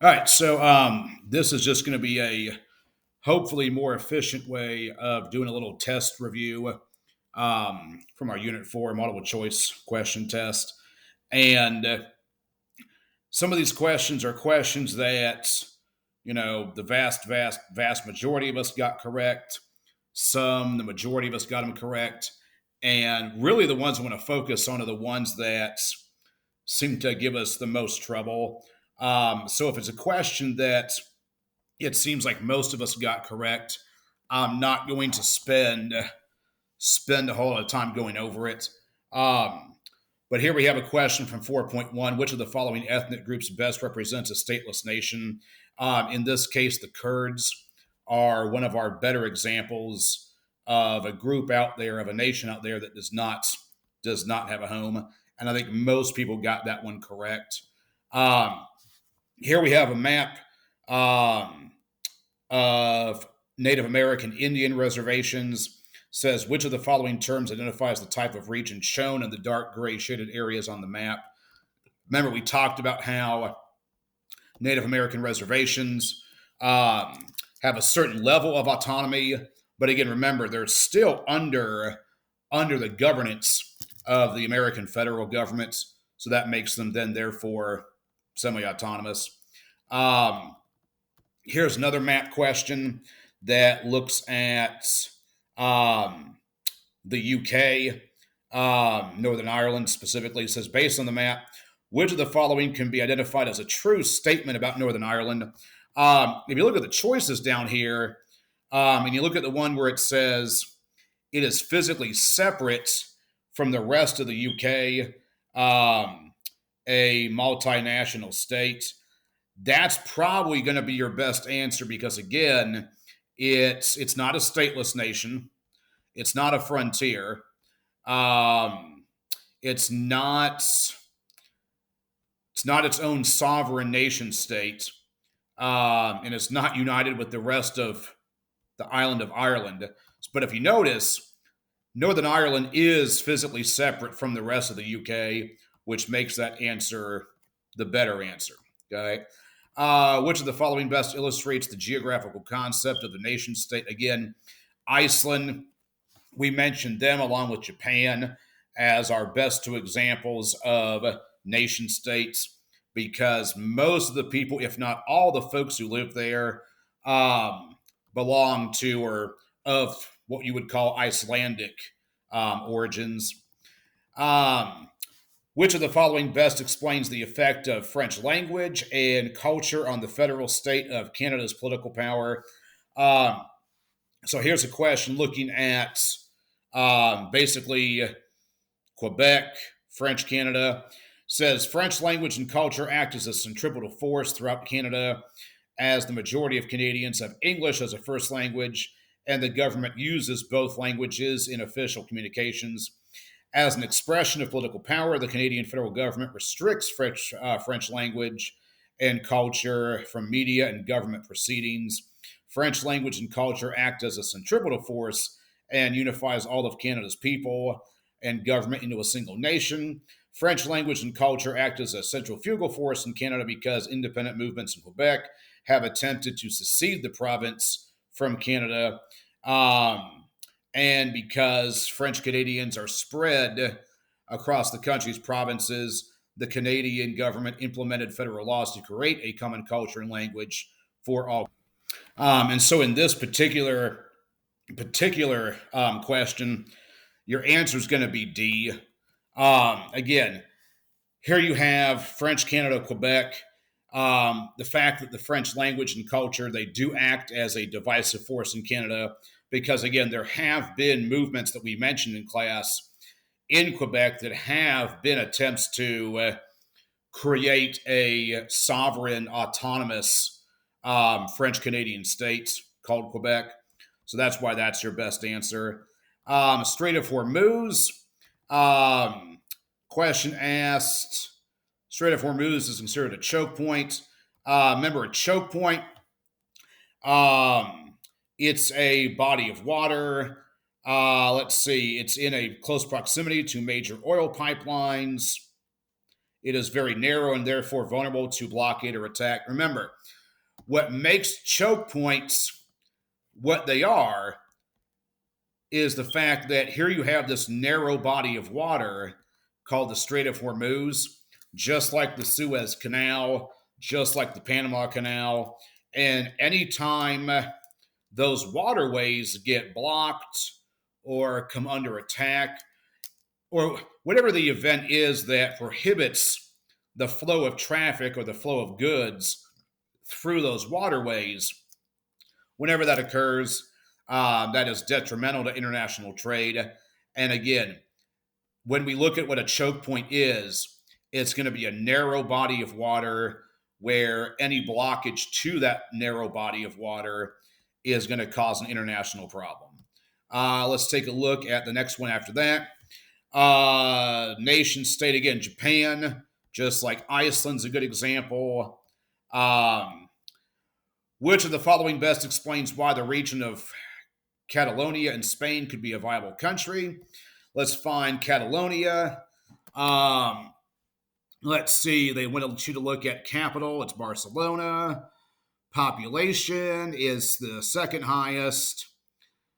All right, so this is just going to be a hopefully more efficient way of doing a little test review from our Unit 4 multiple choice question test. And some of these questions are questions that, the vast majority of us got correct. The majority of us got them correct. And really, the ones I want to focus on are the ones that seem to give us the most trouble. So if it's a question that it seems like most of us got correct, I'm not going to spend a whole lot of time going over it. Um, but here we have a question from 4.1. Which of the following ethnic groups best represents a stateless nation? In this case, the Kurds are one of our better examples of a group out there, of a nation out there that does not have a home. And I think most people got that one correct. Um, Here we have a map um, of Native American Indian reservations. Says which of the following terms identifies the type of region shown in the dark gray shaded areas on the map. Remember, we talked about how Native American reservations have a certain level of autonomy, but again, remember they're still under the governance of the American federal government, so that makes them then therefore semi-autonomous. Um, Here's another map question that looks at um, the UK, Northern Ireland specifically. It says, based on the map, which of the following can be identified as a true statement about Northern Ireland? If you look at the choices down here, and you look at the one where it says it is physically separate from the rest of the UK, a multinational state, that's probably going to be your best answer because again, it's not a stateless nation, it's not a frontier, um, it's not it's not its own sovereign nation state, and it's not united with the rest of the island of Ireland. But if you notice, Northern Ireland is physically separate from the rest of the UK, which makes that answer the better answer. Okay. Which of the following best illustrates the geographical concept of the nation state? Again, Iceland, we mentioned them along with Japan as our best two examples of nation states because most of the people, if not all the folks who live there, belong to or of what you would call Icelandic origins. Um, which of the following best explains the effect of French language and culture on the federal state of Canada's political power? Um, so here's a question looking at basically Quebec, French Canada. Says French language and culture act as a centripetal force throughout Canada, as the majority of Canadians have English as a first language, and the government uses both languages in official communications. As an expression of political power, the Canadian federal government restricts French language and culture from media and government proceedings. French language and culture act as a centripetal force and unifies all of Canada's people and government into a single nation. French language and culture act as a centrifugal force in Canada because independent movements in Quebec have attempted to secede the province from Canada. And because French Canadians are spread across the country's provinces, the Canadian government implemented federal laws to create a common culture and language for all. And so, in this particular question, your answer is going to be D. Again, here you have French Canada, Quebec. The fact that the French language and culture they do act as a divisive force in Canada, because again, there have been movements that we mentioned in class in Quebec that have been attempts to create a sovereign, autonomous French Canadian state called Quebec. So that's why that's your best answer. Strait of Hormuz. Question asked Strait of Hormuz is considered a choke point. Remember, a choke point, it's a body of water. Let's see, it's in a close proximity to major oil pipelines. It is very narrow and therefore vulnerable to blockade or attack. Remember, what makes choke points what they are is the fact that here you have this narrow body of water called the Strait of Hormuz, just like the Suez Canal, just like the Panama Canal. And anytime those waterways get blocked or come under attack, or whatever the event is that prohibits the flow of traffic or the flow of goods through those waterways, whenever that occurs, that is detrimental to international trade. And again, when we look at what a choke point is, it's going to be a narrow body of water where any blockage to that narrow body of water is going to cause an international problem. Let's take a look at the next one after that. Nation state, again, Japan, just like Iceland's a good example. Which of the following best explains why the region of Catalonia in Spain could be a viable country? Let's find Catalonia. Let's see. They want you to look at capital. It's Barcelona. Population is the second highest.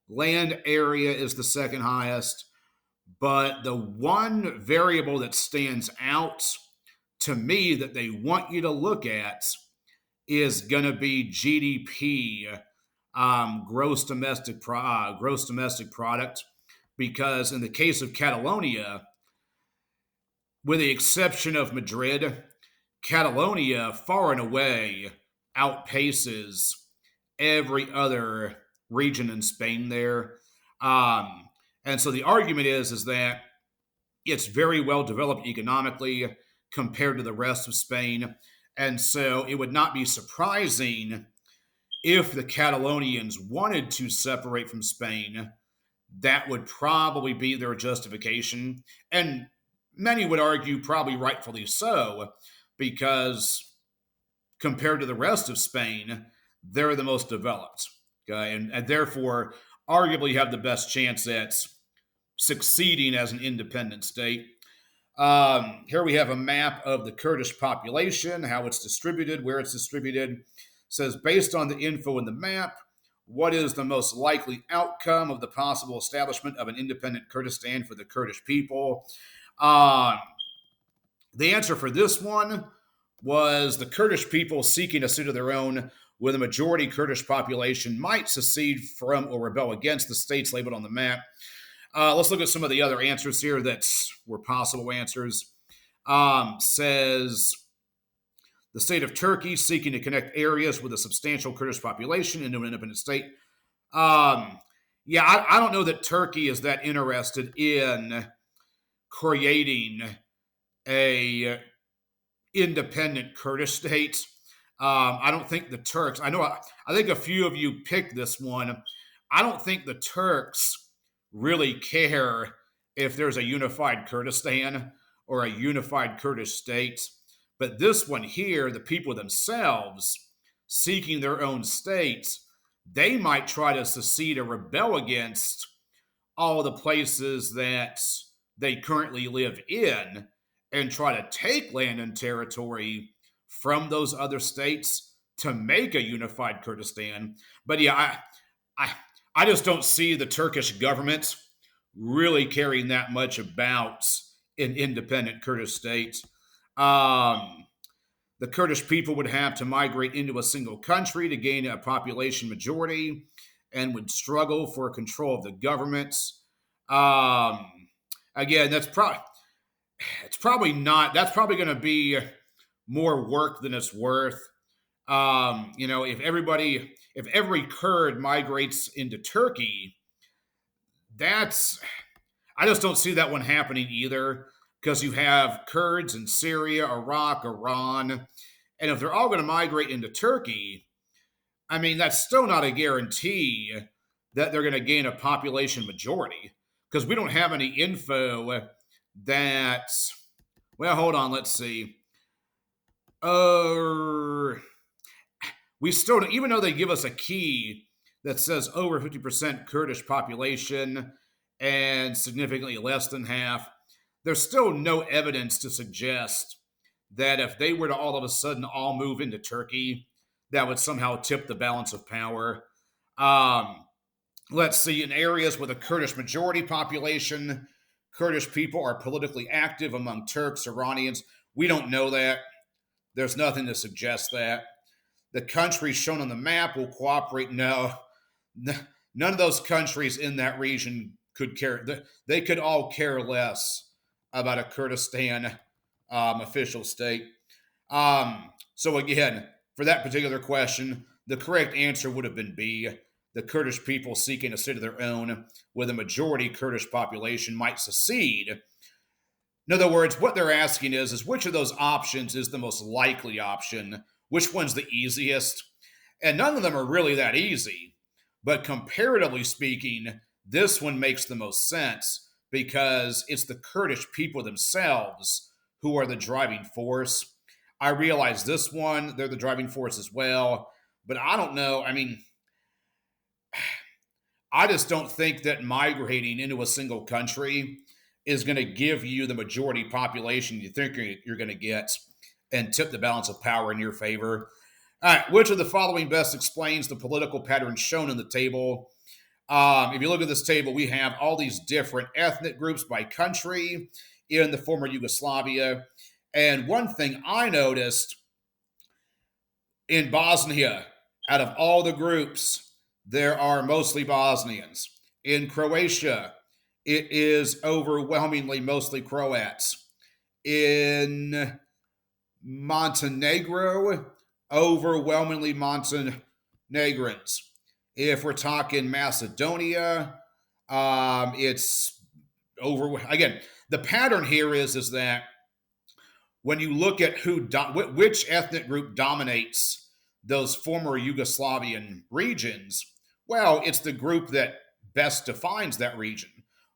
Land area is the second highest. But the one variable that stands out to me that they want you to look at is going to be GDP, gross domestic product, because in the case of Catalonia, with the exception of Madrid, Catalonia far and away outpaces every other region in Spain there. And so the argument is that it's very well developed economically compared to the rest of Spain. And so it would not be surprising if the Catalonians wanted to separate from Spain. That would probably be their justification. And many would argue, probably rightfully so, because compared to the rest of Spain, they're the most developed. Okay? And therefore, arguably have the best chance at succeeding as an independent state. Here we have a map of the Kurdish population, how it's distributed, where it's distributed. It says, based on the info in the map, what is the most likely outcome of the possible establishment of an independent Kurdistan for the Kurdish people? The answer for this one was the Kurdish people seeking a state of their own with a majority Kurdish population might secede from or rebel against the states labeled on the map. Let's look at some of the other answers here that were possible answers. Says the state of Turkey seeking to connect areas with a substantial Kurdish population into an independent state. I don't know that Turkey is that interested in creating a independent Kurdish state. I don't think the Turks, I think a few of you picked this one. I don't think the Turks really care if there's a unified Kurdistan or a unified Kurdish state. But this one here, the people themselves seeking their own states, they might try to secede or rebel against all the places that they currently live in and try to take land and territory from those other states to make a unified Kurdistan. But yeah, I just don't see the Turkish government really caring that much about an independent Kurdish state. The Kurdish people would have to migrate into a single country to gain a population majority and would struggle for control of the government. Again, that's probably going to be more work than it's worth. If every Kurd migrates into Turkey, I just don't see that one happening either, because you have Kurds in Syria, Iraq, Iran, and if they're all going to migrate into Turkey, I mean, that's still not a guarantee that they're going to gain a population majority, because we don't have any info that, well, hold on, let's see. We still don't, even though they give us a key that says over 50% Kurdish population and significantly less than half, there's still no evidence to suggest that if they were to all of a sudden all move into Turkey, that would somehow tip the balance of power. Um, let's see, in areas with a Kurdish majority population, Kurdish people are politically active among Turks, Iranians. We don't know that. There's nothing to suggest that. The countries shown on the map will cooperate. No, none of those countries in that region could care. They could all care less about a Kurdistan official state. So again, for that particular question, the correct answer would have been B. The Kurdish people seeking a state of their own with a majority Kurdish population might secede. In other words, what they're asking is which of those options is the most likely option? Which one's the easiest? And none of them are really that easy. But comparatively speaking, this one makes the most sense because it's the Kurdish people themselves who are the driving force. I realize this one, they're the driving force as well. But I don't know. I mean, I just don't think that migrating into a single country is going to give you the majority population you think you're going to get and tip the balance of power in your favor. All right, which of the following best explains the political pattern shown in the table? If you look at this table, we have all these different ethnic groups by country in the former Yugoslavia. And one thing I noticed in Bosnia, out of all the groups, there are mostly Bosnians. In Croatia, it is overwhelmingly mostly Croats. In Montenegro, overwhelmingly Montenegrins. If we're talking Macedonia, it's over. Again, the pattern here is that when you look at which ethnic group dominates those former Yugoslavian regions, well, it's the group that best defines that region.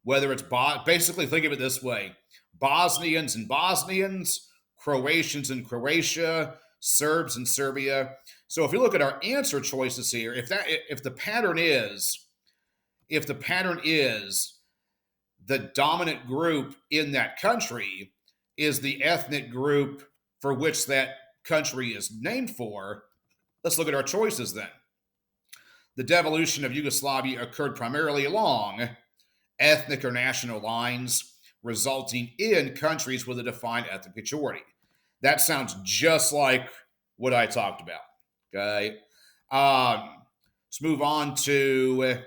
Whether it's basically, think of it this way: Bosnians and Bosnians, Croatians in Croatia, Serbs in Serbia. So if you look at our answer choices here, if the pattern is the dominant group in that country is the ethnic group for which that country is named for, let's look at our choices then. The devolution of Yugoslavia occurred primarily along ethnic or national lines, resulting in countries with a defined ethnic majority. That sounds just like what I talked about. Okay. Let's move on to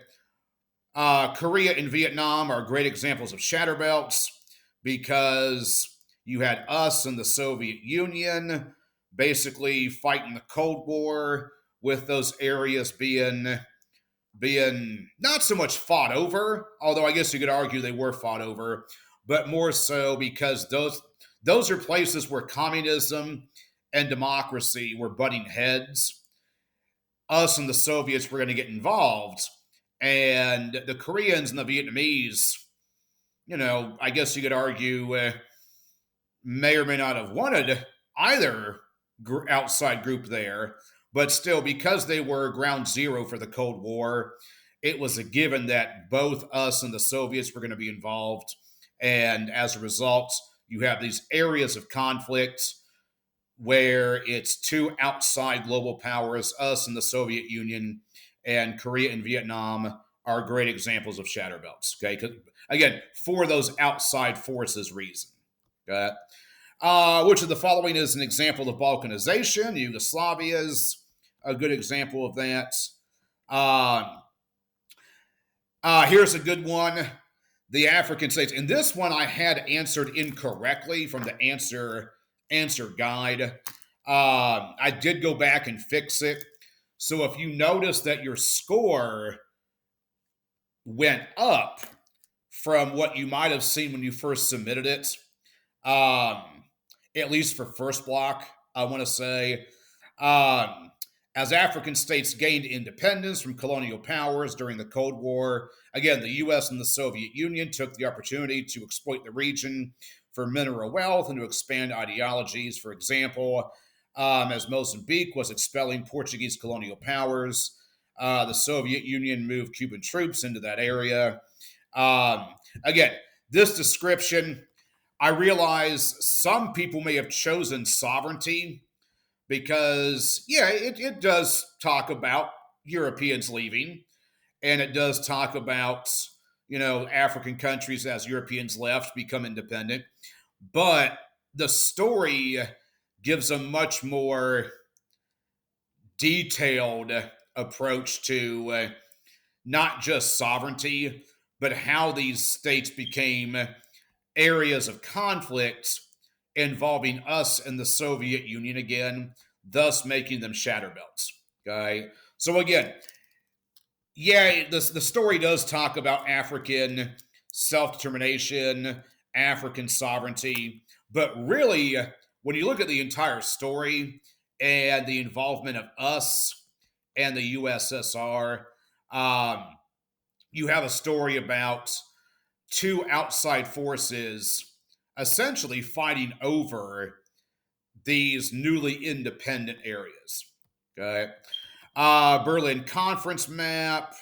Korea and Vietnam are great examples of shatter belts because you had us and the Soviet Union basically fighting the Cold War, with those areas being not so much fought over, although I guess you could argue they were fought over, but more so because those are places where communism and democracy were butting heads. Us and the Soviets were going to get involved, and the Koreans and the Vietnamese, I guess you could argue, may or may not have wanted either outside group there, but still, because they were ground zero for the Cold War, it was a given that both us and the Soviets were going to be involved. And as a result, you have these areas of conflict where it's two outside global powers, us and the Soviet Union, and Korea and Vietnam are great examples of shatter belts. Okay, again, for those outside forces reason. Okay? Which of the following is an example of balkanization? Yugoslavia is a good example of that. Here's a good one. The African states. And this one I had answered incorrectly from the answer guide. I did go back and fix it. So if you notice that your score went up from what you might have seen when you first submitted it, at least for first block, I want to say, as African states gained independence from colonial powers during the Cold War, again, the U.S. and the Soviet Union took the opportunity to exploit the region for mineral wealth and to expand ideologies. For example, as Mozambique was expelling Portuguese colonial powers, the Soviet Union moved Cuban troops into that area. Again, this description, I realize some people may have chosen sovereignty because, yeah, it does talk about Europeans leaving, and it does talk about, African countries as Europeans left become independent. But the story gives a much more detailed approach to not just sovereignty, but how these states became areas of conflict involving us and the Soviet Union again, thus making them shatter belts. Okay. So again, yeah, the story does talk about African self determination, African sovereignty, but really, when you look at the entire story and the involvement of us and the USSR, um, you have a story about two outside forces essentially fighting over these newly independent areas. Okay. Berlin Conference map.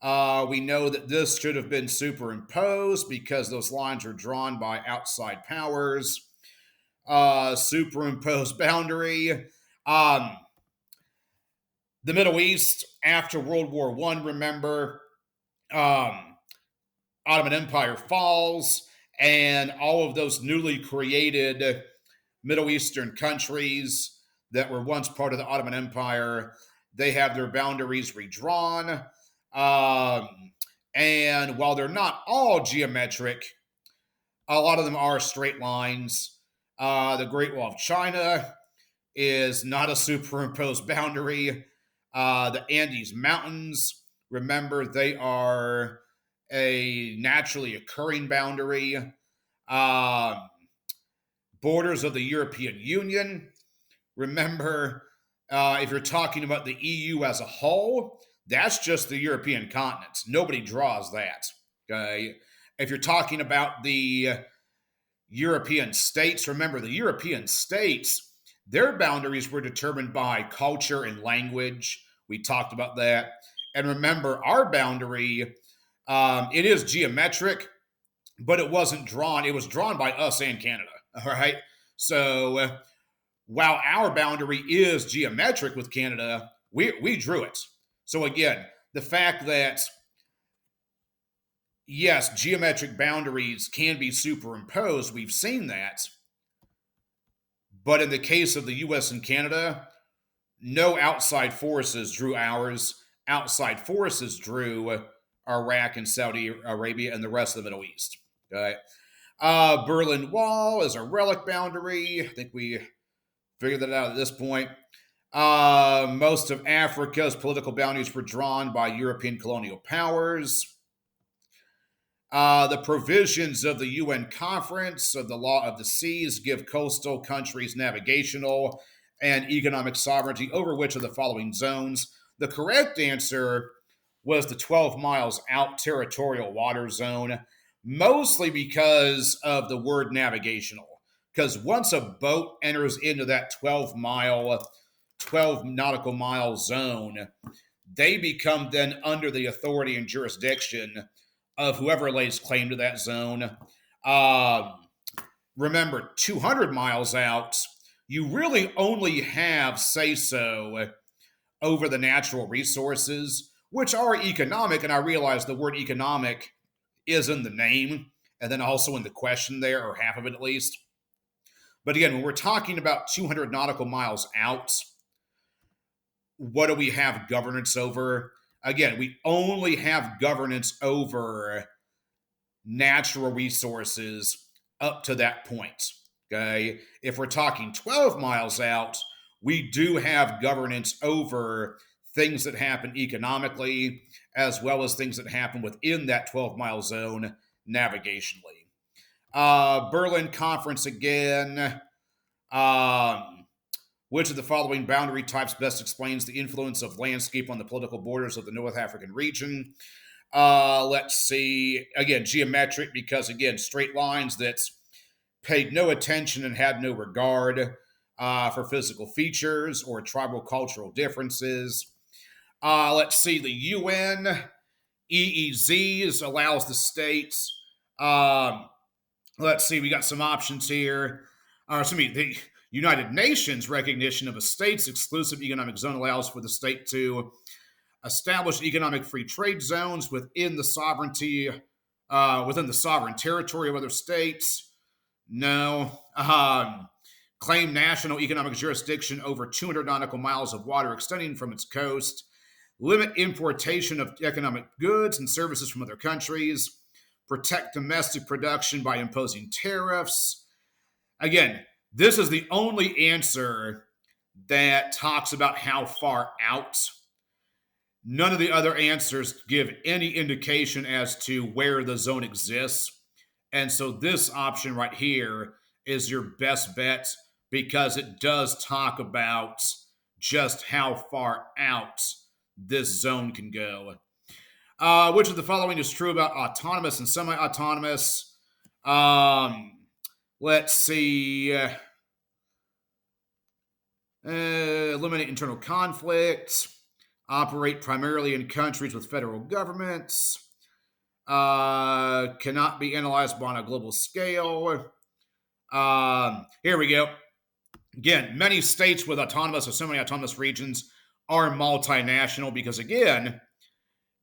We know that this should have been superimposed because those lines are drawn by outside powers. Superimposed boundary. Um, the Middle East after World War One. Remember, um, Ottoman Empire falls, and all of those newly created Middle Eastern countries that were once part of the Ottoman Empire, they have their boundaries redrawn. Um, and while they're not all geometric, a lot of them are straight lines. The Great Wall of China is not a superimposed boundary. The Andes Mountains, remember, they are a naturally occurring boundary. Um, Borders of the European Union. Remember, if you're talking about the EU as a whole, that's just the European continent. Nobody draws that. Okay. If you're talking about the European states, remember the European states, their boundaries were determined by culture and language. We talked about that. And remember, our boundary, it is geometric, but it wasn't drawn. It was drawn by us and Canada. All right. So while our boundary is geometric with Canada, we drew it. So again, the fact that yes, geometric boundaries can be superimposed, we've seen that. But in the case of the US and Canada, no outside forces drew ours. Outside forces drew Iraq and Saudi Arabia and the rest of the Middle East. Okay. Berlin Wall is a relic boundary. I think we figured that out at this point. Most of Africa's political boundaries were drawn by European colonial powers. The provisions of the UN Conference of the Law of the Seas give coastal countries navigational and economic sovereignty over which of the following zones? The correct answer was the 12 miles out territorial water zone, mostly because of the word navigational. Because once a boat enters into that 12 nautical mile zone, they become then under the authority and jurisdiction of whoever lays claim to that zone. Remember, 200 miles out, you really only have say so over the natural resources, which are economic. And I realize the word economic is in the name and then also in the question there, or half of it at least. But again, when we're talking about 200 nautical miles out, what do we have governance over? Again, we only have governance over natural resources up to that point. Okay. If we're talking 12 miles out, we do have governance over things that happen economically, as well as things that happen within that 12-mile zone navigationally. Berlin Conference again. Which of the following boundary types best explains the influence of landscape on the political borders of the North African region? Let's see. Again, geometric, because again, straight lines that paid no attention and had no regard for physical features or tribal cultural differences. Let's see. The UN EEZs allows the states Let's see, we got some options here. Excuse me, the United Nations recognition of a state's exclusive economic zone allows for the state to establish economic free trade zones within the sovereign territory of other states. No. Claim national economic jurisdiction over 200 nautical miles of water extending from its coast. Limit importation of economic goods and services from other countries. Protect domestic production by imposing tariffs. Again, this is the only answer that talks about how far out. None of the other answers give any indication as to where the zone exists. And so this option right here is your best bet because it does talk about just how far out this zone can go. Which of the following is true about autonomous and semi-autonomous? Let's see. Eliminate internal conflicts. Operate primarily in countries with federal governments. Cannot be analyzed on a global scale. Here we go. Again, many states with autonomous or semi-autonomous regions are multinational because, again,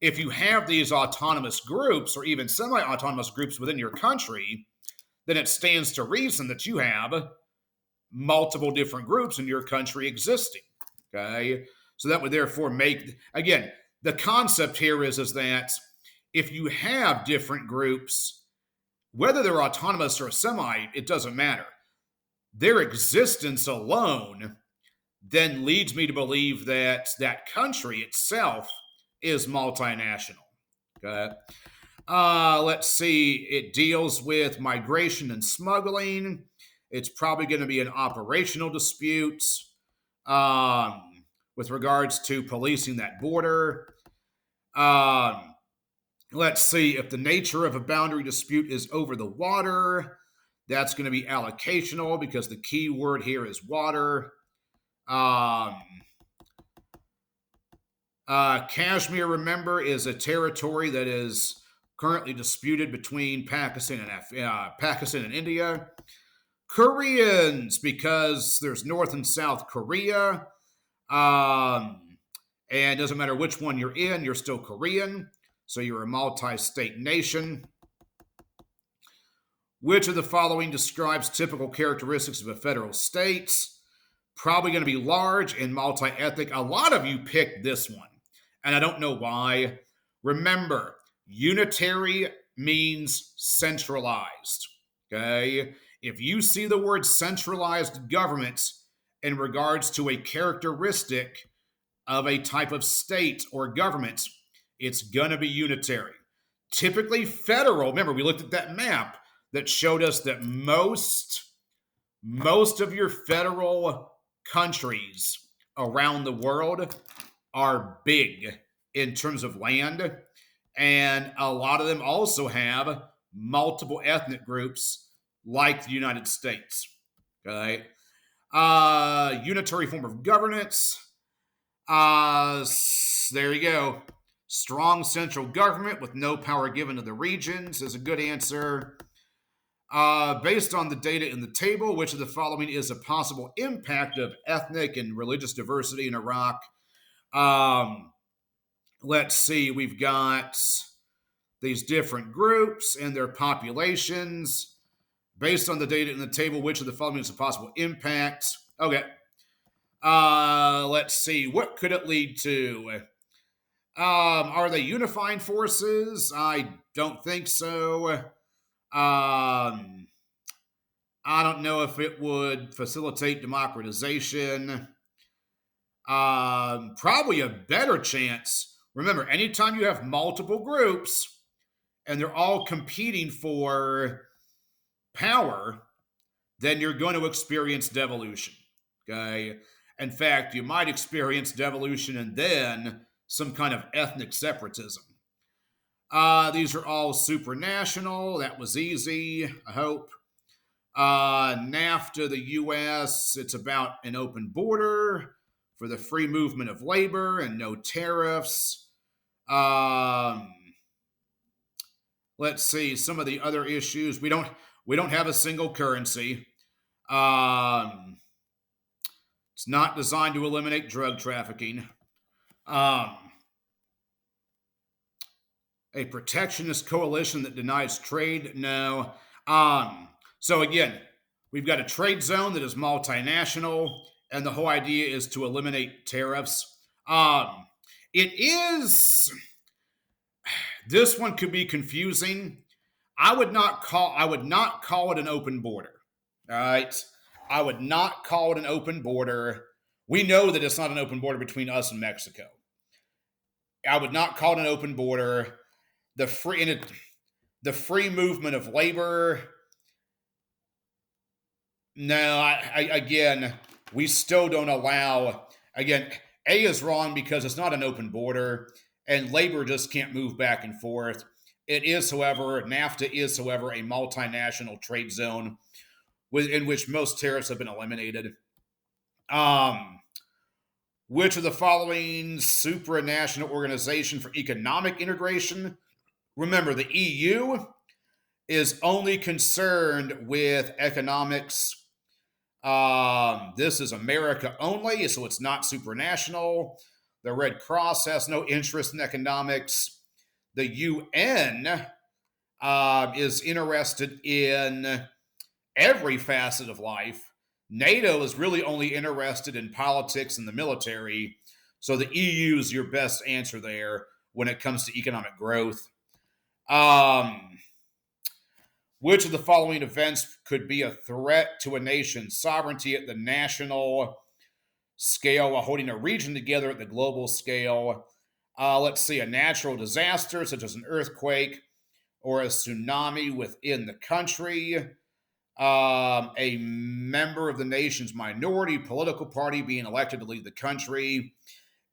if you have these autonomous groups or even semi-autonomous groups within your country, then it stands to reason that you have multiple different groups in your country existing. Okay, so that would therefore make, again, the concept here is that if you have different groups, whether they're autonomous or semi, it doesn't matter. Their existence alone then leads me to believe that that country itself is multinational. Okay. Let's see. It deals with migration and smuggling. It's probably going to be an operational dispute with regards to policing that border. Let's see. If the nature of a boundary dispute is over the water, that's going to be allocational because the key word here is water. Kashmir, remember, is a territory that is currently disputed between Pakistan and India. Koreans, because there's North and South Korea. And it doesn't matter which one you're in, you're still Korean. So you're a multi-state nation. Which of the following describes typical characteristics of a federal state? Probably going to be large and multi-ethnic. A lot of you picked this one, and I don't know why. Remember, unitary means centralized. Okay? If you see the word centralized government in regards to a characteristic of a type of state or government, it's going to be unitary. Typically federal. Remember, we looked at that map that showed us that most of your federal countries around the world are big in terms of land, and a lot of them also have multiple ethnic groups like the United States. Okay. Unitary form of governance. There you go. Strong central government with no power given to the regions is a good answer. Based on the data in the table, which of the following is a possible impact of ethnic and religious diversity in Iraq? Let's see. We've got these different groups and their populations. Based on the data in the table, which of the following is a possible impact? Okay. Let's see. What could it lead to? Are they unifying forces? I don't think so. I don't know if it would facilitate democratization. Probably a better chance. Remember, anytime you have multiple groups and they're all competing for power, then you're going to experience devolution. Okay. In fact, you might experience devolution and then some kind of ethnic separatism. These are all supranational. That was easy, I hope. NAFTA, the U.S., it's about an open border for the free movement of labor and no tariffs. Let's see, some of the other issues. We don't We don't have a single currency. Um, it's not designed to eliminate drug trafficking. Um, a protectionist coalition that denies trade? No. So again, we've got a trade zone that is multinational, and the whole idea is to eliminate tariffs. It is. This one could be confusing. I would not call it an open border. All right. I would not call it an open border. We know that it's not an open border between us and Mexico. I would not call it an open border. The free movement of labor. No, again, we still don't allow. Again, A is wrong because it's not an open border, and labor just can't move back and forth. It is, however, NAFTA is, however, a multinational trade zone in which most tariffs have been eliminated. Which of the following supranational organization for economic integration? Remember, the EU is only concerned with economics. This is America only, so it's not supranational. The Red Cross has no interest in economics. The UN is interested in every facet of life. NATO is really only interested in politics and the military. So the EU is your best answer there when it comes to economic growth. Which of the following events could be a threat to a nation's sovereignty at the national scale while holding a region together at the global scale? Let's see, a natural disaster such as an earthquake or a tsunami within the country. A member of the nation's minority political party being elected to lead the country.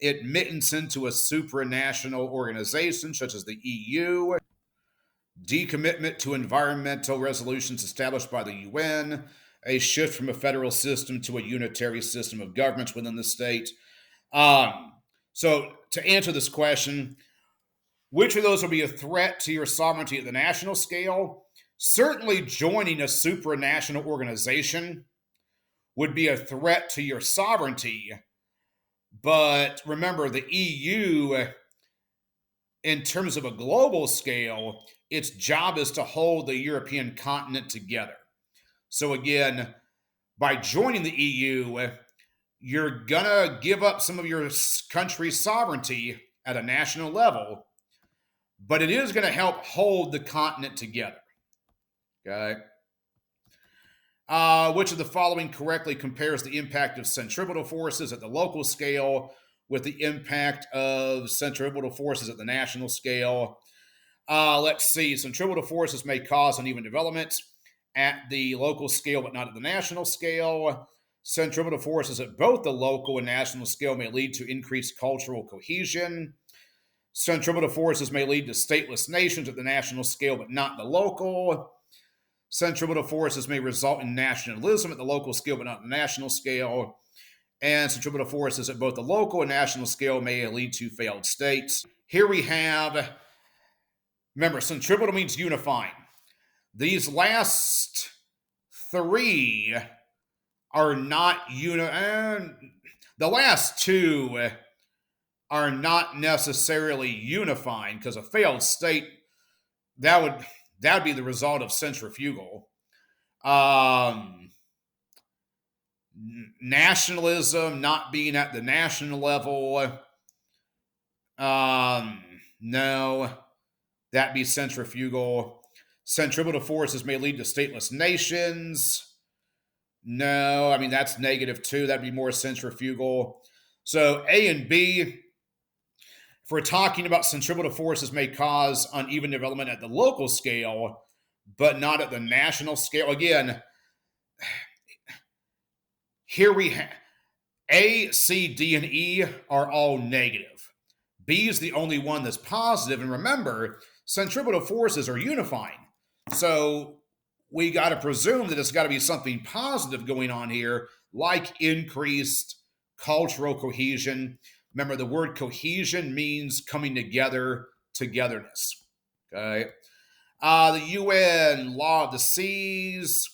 Admittance into a supranational organization such as the EU. Decommitment to environmental resolutions established by the UN, a shift from a federal system to a unitary system of governments within the state. So, to answer this question, which of those will be a threat to your sovereignty at the national scale? Certainly, joining a supranational organization would be a threat to your sovereignty. But remember, the EU, in terms of a global scale, its job is to hold the European continent together. So again, by joining the EU, you're going to give up some of your country's sovereignty at a national level, but it is going to help hold the continent together. Okay? Which of the following correctly compares the impact of centripetal forces at the local scale with the impact of centripetal forces at the national scale? Let's see. Centripetal forces may cause uneven development at the local scale, but not at the national scale. Centripetal forces at both the local and national scale may lead to increased cultural cohesion. Centripetal forces may lead to stateless nations at the national scale, but not the local. Centripetal forces may result in nationalism at the local scale, but not the national scale. And centripetal forces at both the local and national scale may lead to failed states. Here we have, remember, centripetal means unifying. These last three are not the last two are not necessarily unifying, because a failed state, that would be the result of centrifugal. Nationalism not being at the national level, no, that'd be centrifugal. Centripetal forces may lead to stateless nations. No, I mean, that's negative too. That'd be more centrifugal. So A and B, if we're talking about centripetal forces may cause uneven development at the local scale, but not at the national scale. Again, here we have A, C, D, and E are all negative. B is the only one that's positive. And remember, centripetal forces are unifying. So we got to presume that it's got to be something positive going on here, like increased cultural cohesion. Remember, the word cohesion means coming together, togetherness. Okay. The UN Law of the Seas,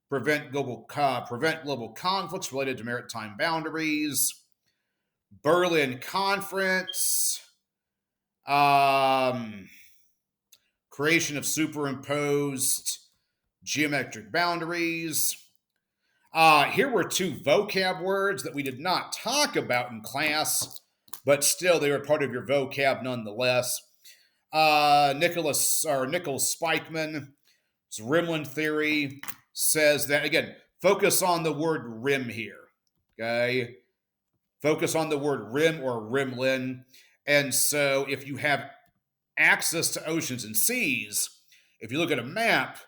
prevent global conflicts related to maritime boundaries. Berlin Conference, creation of superimposed geometric boundaries. Here were two vocab words that we did not talk about in class, but still they were part of your vocab nonetheless. Nicholas Spikeman's rimland theory says that, again, focus on the word rim here, okay? Focus on the word rim or rimland. And so if you have access to oceans and seas, if you look at a map,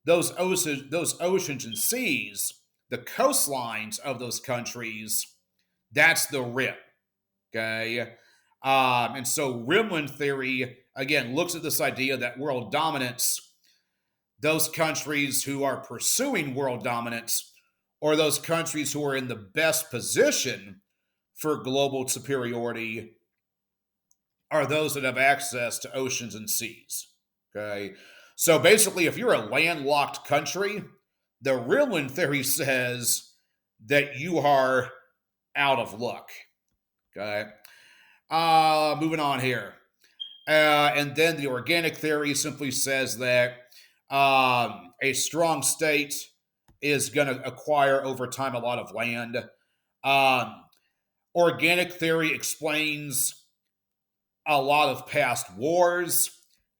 those oceans and seas, the coastlines of those countries, that's the rim, okay? And so rimland theory, again, looks at this idea that world dominance, those countries who are pursuing world dominance, or those countries who are in the best position for global superiority, are those that have access to oceans and seas, okay? So basically, if you're a landlocked country, the rimland theory says that you are out of luck, okay? Moving on here. And then the organic theory simply says that a strong state is going to acquire over time a lot of land. Organic theory explains a lot of past wars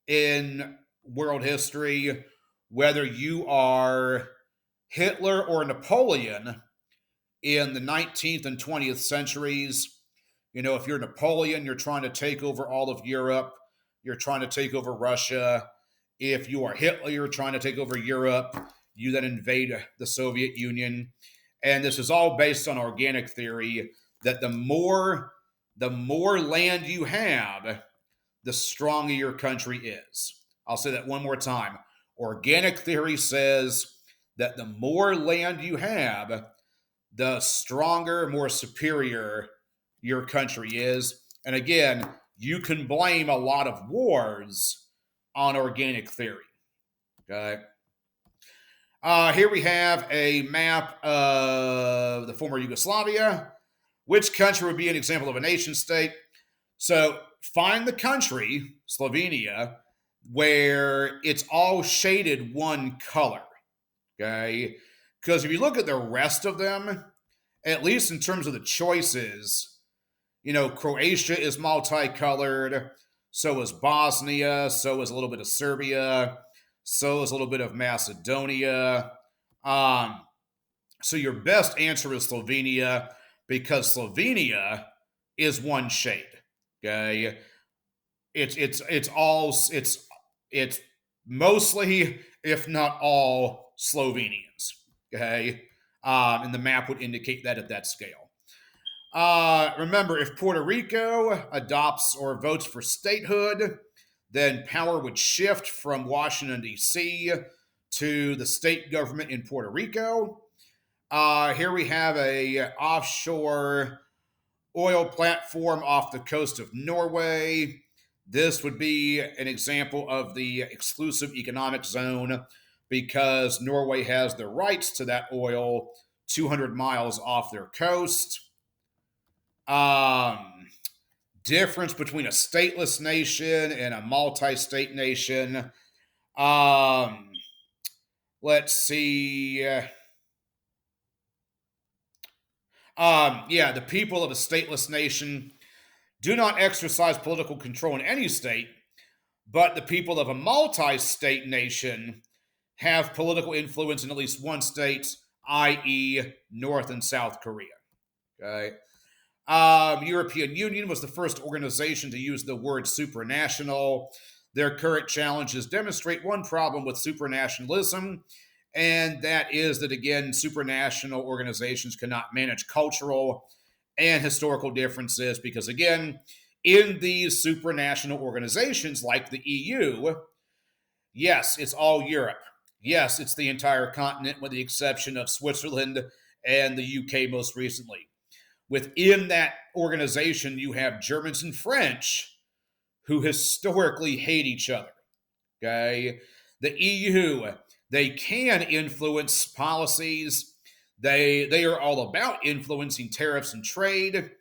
in world history, whether you are Hitler or Napoleon in the 19th and 20th centuries. You know, if you're Napoleon, you're trying to take over all of Europe, you're trying to take over Russia. If you are Hitler, you're trying to take over Europe, you then invade the Soviet Union. And this is all based on organic theory, that the more land you have, the stronger your country is. I'll say that one more time. Organic theory says that the more land you have, the stronger, more superior your country is. And again, you can blame a lot of wars on organic theory. Okay. Here we have a map of the former Yugoslavia. Which country would be an example of a nation state? So find the country, Slovenia, where it's all shaded one color, okay? Because if you look at the rest of them, at least in terms of the choices, you know, Croatia is multicolored, so is Bosnia, so is a little bit of Serbia, so is a little bit of Macedonia. So your best answer is Slovenia, because Slovenia is one shade. Okay, it's mostly, if not all, Slovenians. Okay, and the map would indicate that at that scale. Remember, if Puerto Rico adopts or votes for statehood, then power would shift from Washington, D.C. to the state government in Puerto Rico. Here we have a offshore oil platform off the coast of Norway. This would be an example of the exclusive economic zone because Norway has the rights to that oil 200 miles off their coast. Difference between a stateless nation and a multi-state nation. Let's see. The people of a stateless nation do not exercise political control in any state, but the people of a multi-state nation have political influence in at least one state, i.e., North and South Korea. Okay. European Union was the first organization to use the word supranational. Their current challenges demonstrate one problem with supranationalism, and that is that, again, supranational organizations cannot manage cultural and historical differences because, again, in these supranational organizations like the EU, yes, it's all Europe. Yes, it's the entire continent with the exception of Switzerland and the UK most recently. Within that organization, you have Germans and French who historically hate each other. Okay. The EU, they can influence policies. They are all about influencing tariffs and trade.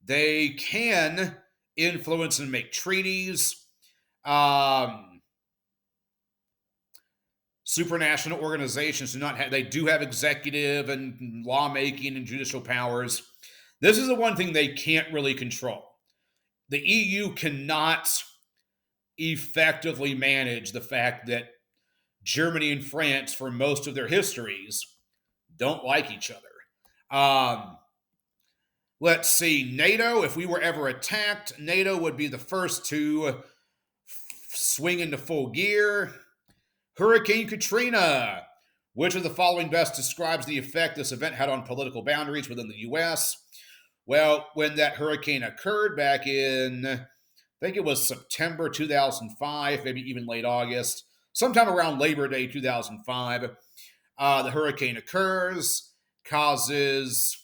They can influence and make treaties. Um, Supranational organizations do not have, they do have executive and lawmaking and judicial powers. This is the one thing they can't really control. The EU cannot effectively manage the fact that Germany and France, for most of their histories, don't like each other. Let's see, NATO, if we were ever attacked, NATO would be the first to swing into full gear. Hurricane Katrina. Which of the following best describes the effect this event had on political boundaries within the U.S.? Well, when that hurricane occurred back in, I think it was September 2005, maybe even late August, sometime around Labor Day 2005, the hurricane occurs, causes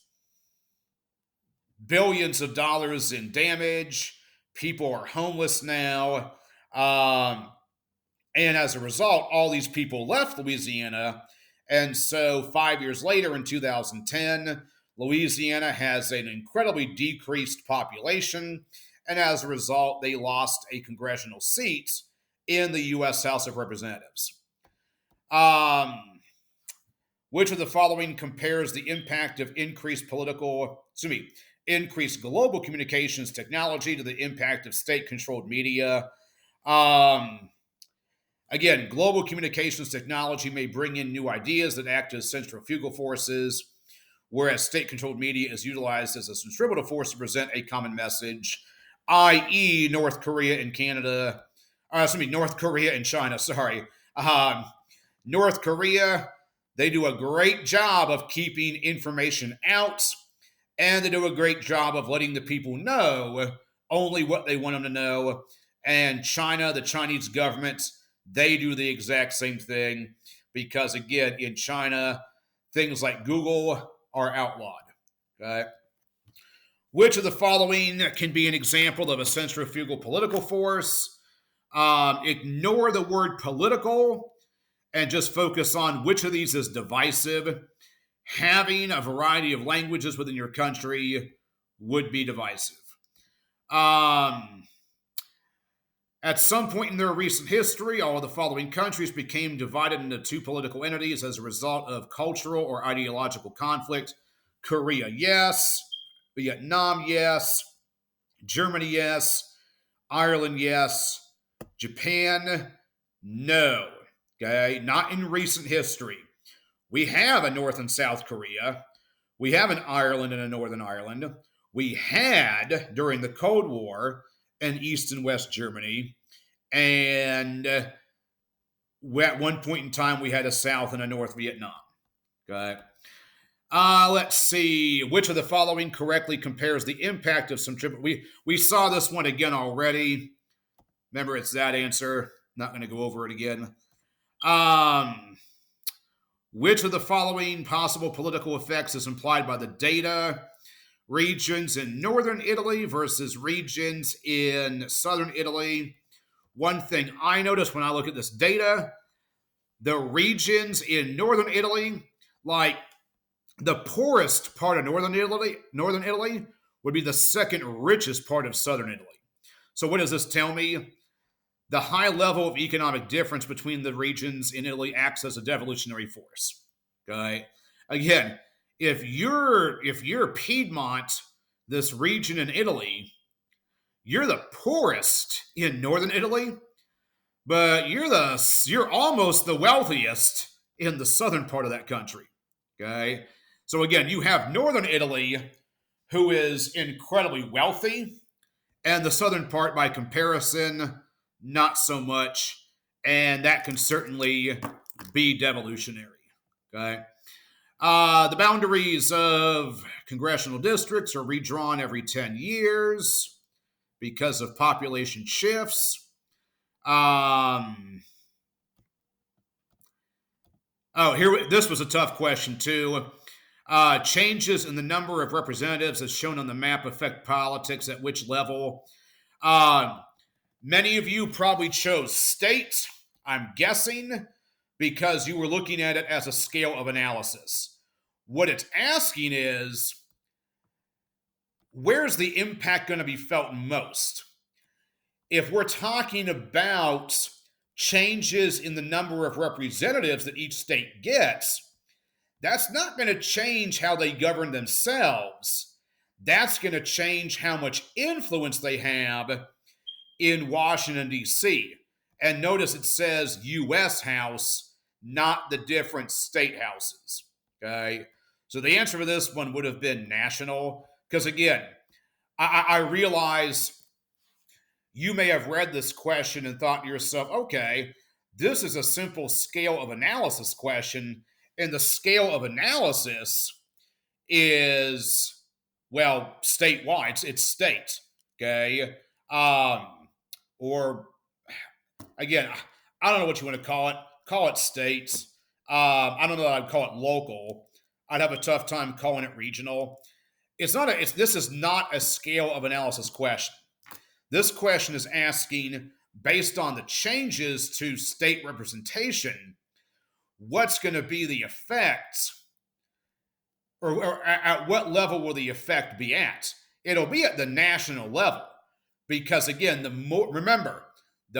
billions of dollars in damage. People are homeless now. And as a result, all these people left Louisiana. And so 5 years later, in 2010, Louisiana has an incredibly decreased population. And as a result, they lost a congressional seat in the U.S. House of Representatives. Which of the following compares the impact of increased global communications technology to the impact of state-controlled media? Again, global communications technology may bring in new ideas that act as centrifugal forces, whereas state-controlled media is utilized as a centripetal force to present a common message, i.e. North Korea and China, sorry. North Korea, they do a great job of keeping information out, and they do a great job of letting the people know only what they want them to know. And China, the Chinese government, they do the exact same thing because, again, in China, things like Google are outlawed. Okay? Which of the following can be an example of a centrifugal political force? Ignore the word political and just focus on which of these is divisive. Having a variety of languages within your country would be divisive. At some point in their recent history, all of the following countries became divided into two political entities as a result of cultural or ideological conflict. Korea, yes. Vietnam, yes. Germany, yes. Ireland, yes. Japan, no. Okay, not in recent history. We have a North and South Korea. We have an Ireland and a Northern Ireland. We had, during the Cold War, an East and West Germany. And at one point in time, we had a South and a North Vietnam. Okay. Let's see. Which of the following correctly compares the impact of some trip? We saw this one again already. Remember, it's that answer. Not going to go over it again. Which of the following possible political effects is implied by the data? Regions in northern Italy versus regions in southern Italy. One thing I notice when I look at this data, the regions in northern Italy, like the poorest part of northern Italy would be the second richest part of southern Italy. So what does this tell me? The high level of economic difference between the regions in Italy acts as a devolutionary force. Okay. Again, if you're Piedmont, this region in Italy, you're the poorest in northern Italy, but you're almost the wealthiest in the southern part of that country. Okay. So again, you have northern Italy, who is incredibly wealthy, and the southern part, by comparison, not so much, and that can certainly be devolutionary. Okay. The boundaries of congressional districts are redrawn every 10 years because of population shifts. This was a tough question too. Changes in the number of representatives as shown on the map affect politics at which level? Many of you probably chose state. I'm guessing because you were looking at it as a scale of analysis. What it's asking is, where's the impact going to be felt most? If we're talking about changes in the number of representatives that each state gets, that's not going to change how they govern themselves. That's going to change how much influence they have in Washington, D.C. And notice it says U.S. House, not the different state houses. Okay. So the answer for this one would have been national. Because again, I realize you may have read this question and thought to yourself, okay, this is a simple scale of analysis question. And the scale of analysis is, well, statewide. It's state. Okay. Or again, I don't know what you want to call it. Call it states. I don't know that I'd call it local. I'd have a tough time calling it regional. This is not a scale of analysis question. This question is asking, based on the changes to state representation, what's going to be the effect, or at what level will the effect be at? It'll be at the national level, because again, the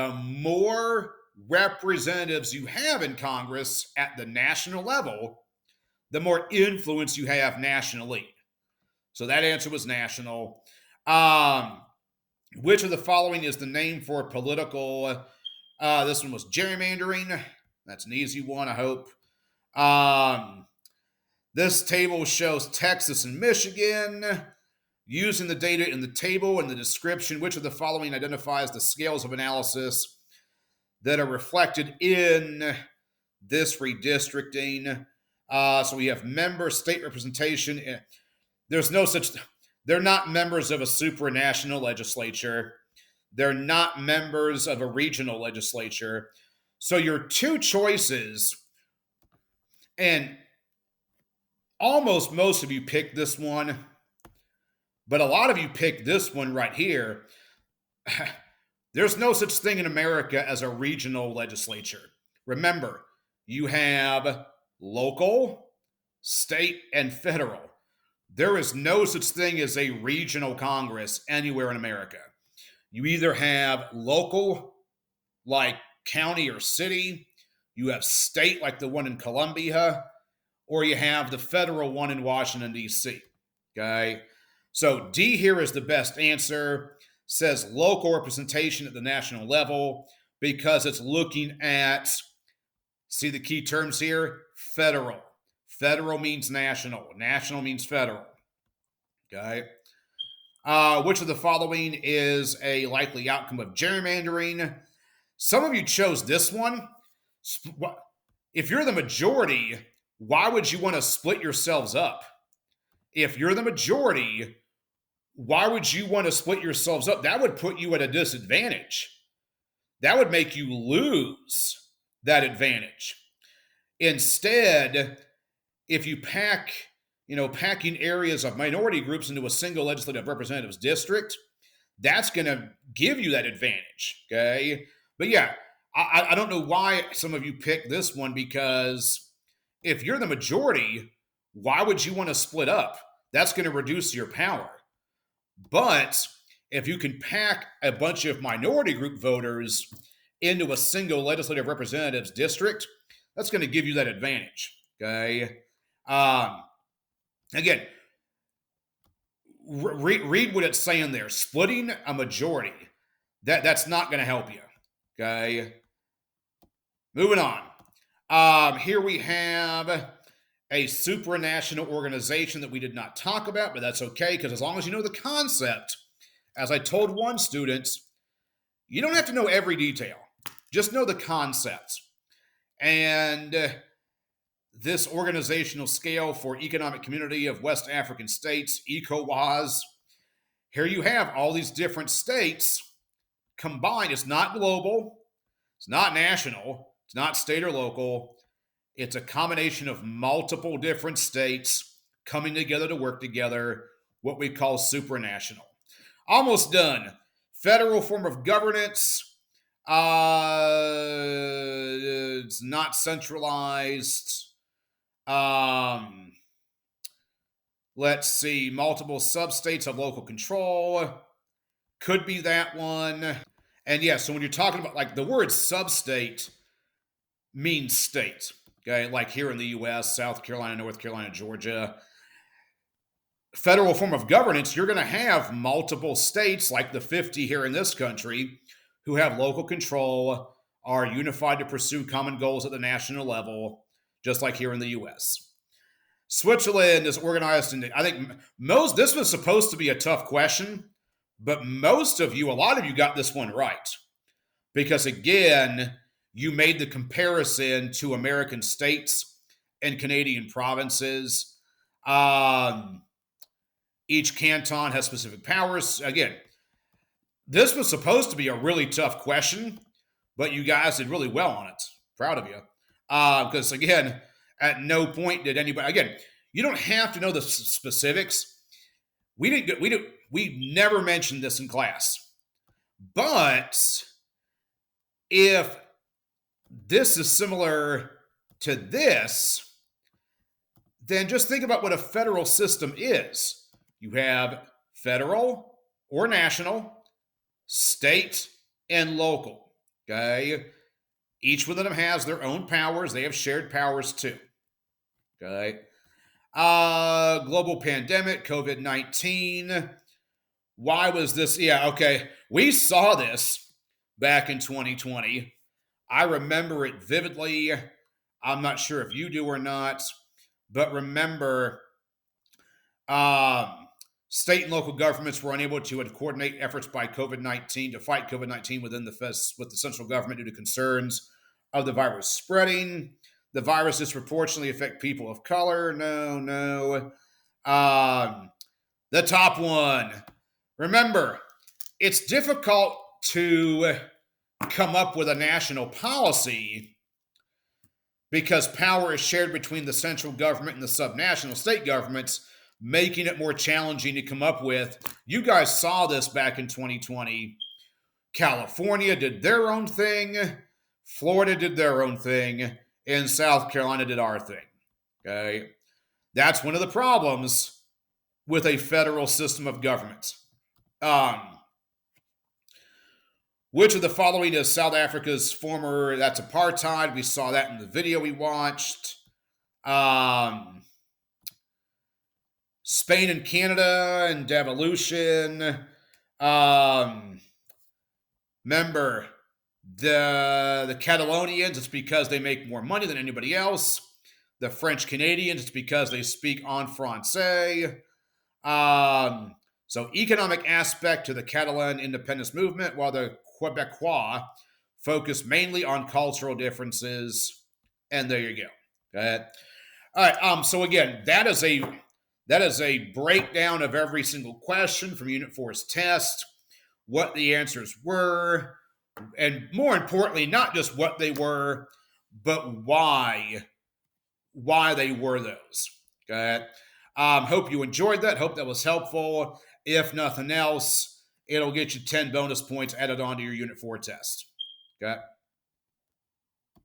more representatives you have in Congress at the national level, the more influence you have nationally. So that answer was national. Which of the following is the name for political? This one was gerrymandering. That's an easy one, I hope. This table shows Texas and Michigan. Using the data in the table and the description, which of the following identifies the scales of analysis that are reflected in this redistricting? So we have member state representation. There's no such. They're not members of a supranational legislature. They're not members of a regional legislature. So your two choices, and almost most of you picked this one, but a lot of you picked this one right here. There's no such thing in America as a regional legislature. Remember, you have local, state, and federal. There is no such thing as a regional Congress anywhere in America. You either have local, like county or city, you have state, like the one in Columbia, or you have the federal one in Washington, D.C. Okay? So D here is the best answer. Says local representation at the national level because it's looking at, see the key terms here? Federal. Federal means national. National means federal. Okay. Which of the following is a likely outcome of gerrymandering? Some of you chose this one. If you're the majority, why would you want to split yourselves up? If you're the majority, why would you want to split yourselves up? That would put you at a disadvantage. That would make you lose that advantage. Instead, if you packing areas of minority groups into a single legislative representatives district, that's going to give you that advantage. Okay. But yeah, I don't know why some of you picked this one, because if you're the majority, why would you want to split up? That's going to reduce your power. But if you can pack a bunch of minority group voters into a single legislative representatives district, that's going to give you that advantage. Okay. Again, read what it's saying there. Splitting a majority, that's not going to help you. Okay. Moving on. Here we have a supranational organization that we did not talk about, but that's okay, because as long as you know the concept, as I told one student, you don't have to know every detail. Just know the concept. And this organizational scale for Economic Community of West African States, ECOWAS, here you have all these different states combined. It's not global. It's not national. It's not state or local. It's a combination of multiple different states coming together to work together, what we call supranational. Almost done. Federal form of governance. It's not centralized. Um, let's see. Multiple substates of local control. Could be that one. And yeah, so when you're talking about like the word substate means state. Okay, like here in the US, South Carolina, North Carolina, Georgia. Federal form of governance, you're going to have multiple states like the 50 here in this country who have local control, are unified to pursue common goals at the national level, just like here in the US. Switzerland is organized in, I think this was supposed to be a tough question, but most of you, a lot of you got this one right. Because again, you made the comparison to American states and Canadian provinces. Each canton has specific powers. Again, this was supposed to be a really tough question, but you guys did really well on it. Proud of you. Because again, at no point did anybody. Again, you don't have to know the specifics. We never mentioned this in class, but if this is similar to this, then just think about what a federal system is. You have federal or national, state, and local. Okay. Each one of them has their own powers. They have shared powers too. Okay. Global pandemic, COVID-19. Why was this? Yeah, okay. We saw this back in 2020. I remember it vividly. I'm not sure if you do or not, but remember, state and local governments were unable to coordinate efforts by COVID-19 to fight COVID-19 with the central government due to concerns of the virus spreading. The virus disproportionately affect people of color. No. The top one. Remember, it's difficult to come up with a national policy because power is shared between the central government and the subnational state governments, making it more challenging to come up with. You guys saw this back in 2020. California did their own thing. Florida did their own thing. And South Carolina did our thing. Okay? That's one of the problems with a federal system of government. Which of the following is South Africa's former, that's apartheid. We saw that in the video we watched. Spain and Canada and devolution. Remember, the Catalonians, it's because they make more money than anybody else. The French Canadians, it's because they speak en français. So economic aspect to the Catalan independence movement, while the Quebecois focus mainly on cultural differences. And there you go. Okay. All right. So again, that is a breakdown of every single question from Unit 4's test, what the answers were, and more importantly, not just what they were, but why they were those. Okay. Hope you enjoyed that. Hope that was helpful. If nothing else, it'll get you 10 bonus points added onto your Unit 4 test. Okay.